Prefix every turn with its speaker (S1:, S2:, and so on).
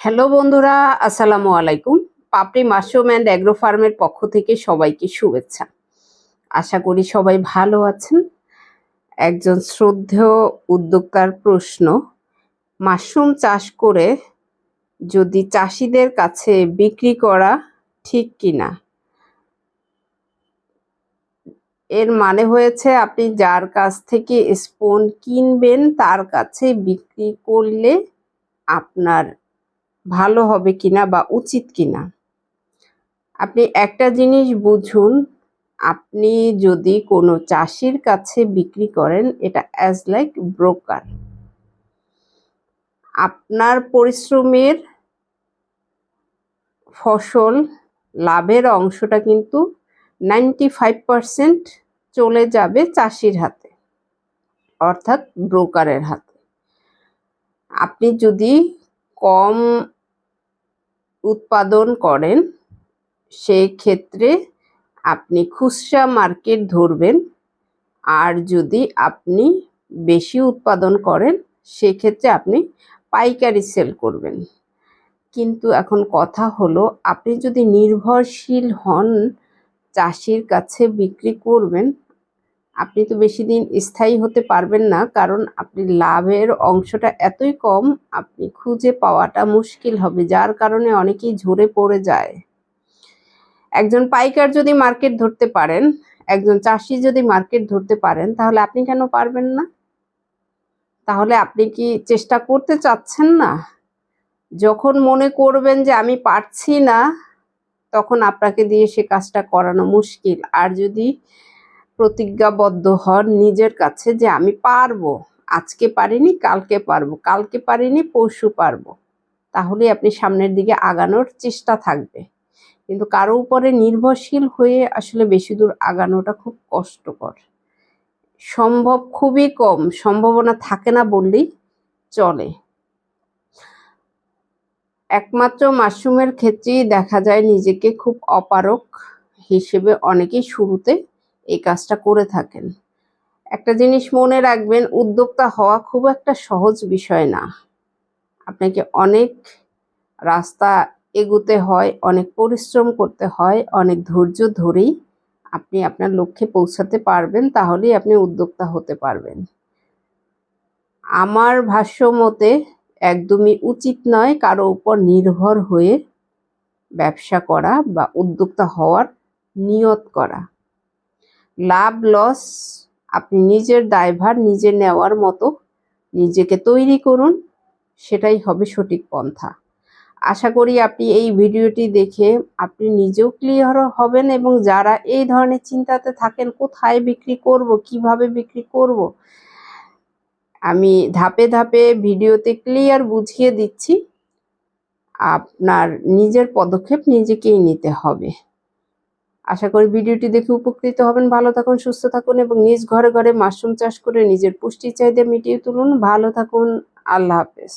S1: Hello বন্ধুরা, আসসালামু আলাইকুম। পাপড়ি মাশরুম অ্যান্ড অ্যাগ্রো ফার্মের পক্ষ থেকে সবাইকে শুভেচ্ছা। আশা করি সবাই ভালো আছেন। একজন শ্রদ্ধেয় উদ্যোক্তার প্রশ্ন, মাশরুম চাষ করে যদি চাষিদের কাছে বিক্রি করা ঠিক কিনা? এর মানে হয়েছে আপনি যার কাছ থেকে স্পন কিনবেন তার কাছে বিক্রি করলে আপনার ভালো হবে কিনা বা উচিত কিনা। আপনি একটা জিনিস বুঝুন, আপনি যদি কোনো চাষির কাছে বিক্রি করেন এটা অ্যাজ লাইক ব্রোকার। আপনার পরিশ্রমের ফসল লাভের অংশটা কিন্তু 95% চলে যাবে চাষির হাতে, অর্থাৎ ব্রোকারের হাতে। আপনি যদি কম উৎপাদন করেন সেই ক্ষেত্রে আপনি খুচরা মার্কেট ধরবেন, আর যদি আপনি বেশি উৎপাদন করেন সেক্ষেত্রে আপনি পাইকারি সেল করবেন। কিন্তু এখন কথা হলো, আপনি যদি নির্ভরশীল হন চাষির কাছে বিক্রি করবেন, আপনি তো বেশি দিন স্থায়ী হতে পারবেন না, কারণ আপনি লাভের অংশটা এতই কম আপনি খুঁজে পাওয়াটা মুশকিল হবে, যার কারণে অনেকেই ঝরে পড়ে যায়। একজন পাইকার যদি মার্কেট ধরতে পারেন, একজন চাষি যদি মার্কেট ধরতে পারেন, তাহলে আপনি কেন পারবেন না? তাহলে আপনি কি চেষ্টা করতে চাচ্ছেন না? যখন মনে করবেন যে আমি পারছি না, তখন আপনাকে দিয়ে সে কাজটা করানো মুশকিল। আর যদি প্রতিজ্ঞাবদ্ধ হন নিজের কাছে যে আমি পারবো, আজকে পারিনি কালকে পারবো, কালকে পারিনি পরশু পারবো, তাহলে আপনি সামনের দিকে আগানোর চেষ্টা থাকবে। কিন্তু কারো উপরে নির্ভরশীল হয়ে আসলে বেশি দূর আগানোটা খুব কষ্টকর। সম্ভব খুবই কম, সম্ভাবনা থাকে না বললেই চলে। একমাত্র মাশরুমের ক্ষেত্রেই দেখা যায় নিজেকে খুব অপারক হিসেবে অনেকেই শুরুতে এই কাজটা করে থাকেন। একটা জিনিস মনে রাখবেন, উদ্যোক্তা হওয়া খুব একটা সহজ বিষয় না। আপনাকে অনেক রাস্তা এগোতে হয়, অনেক পরিশ্রম করতে হয়, অনেক ধৈর্য ধরেই আপনি আপনার লক্ষ্যে পৌঁছাতে পারবেন, তাহলেই আপনি উদ্যোক্তা হতে পারবেন। আমার ভাষ্য মতে একদমই উচিত নয় কারো উপর নির্ভর হয়ে ব্যবসা করা বা উদ্যোক্তা হওয়ার নিয়ত করা। লাভ লস আপনি নিজের দায়ভার নিজে নেওয়ার মতো নিজেকে তৈরি করুন, সেটাই হবে সঠিক পন্থা। আশা করি আপনি এই ভিডিওটি দেখে আপনি নিজেও ক্লিয়ার হবেন, এবং যারা এই ধরনের চিন্তাতে থাকেন কোথায় বিক্রি করব, কিভাবে বিক্রি করব, আমি ধাপে ধাপে ভিডিওতে ক্লিয়ার বুঝিয়ে দিচ্ছি। আপনার নিজের পদক্ষেপ নিজেকেই নিতে হবে। আশা করি ভিডিওটি দেখে উপকৃত হবেন। ভালো থাকুন, সুস্থ থাকুন এবং নিজ ঘরে ঘরে মাশরুম চাষ করে নিজের পুষ্টি চাহিদা মিটিয়ে তুলুন। ভালো থাকুন, আল্লাহ হাফেজ।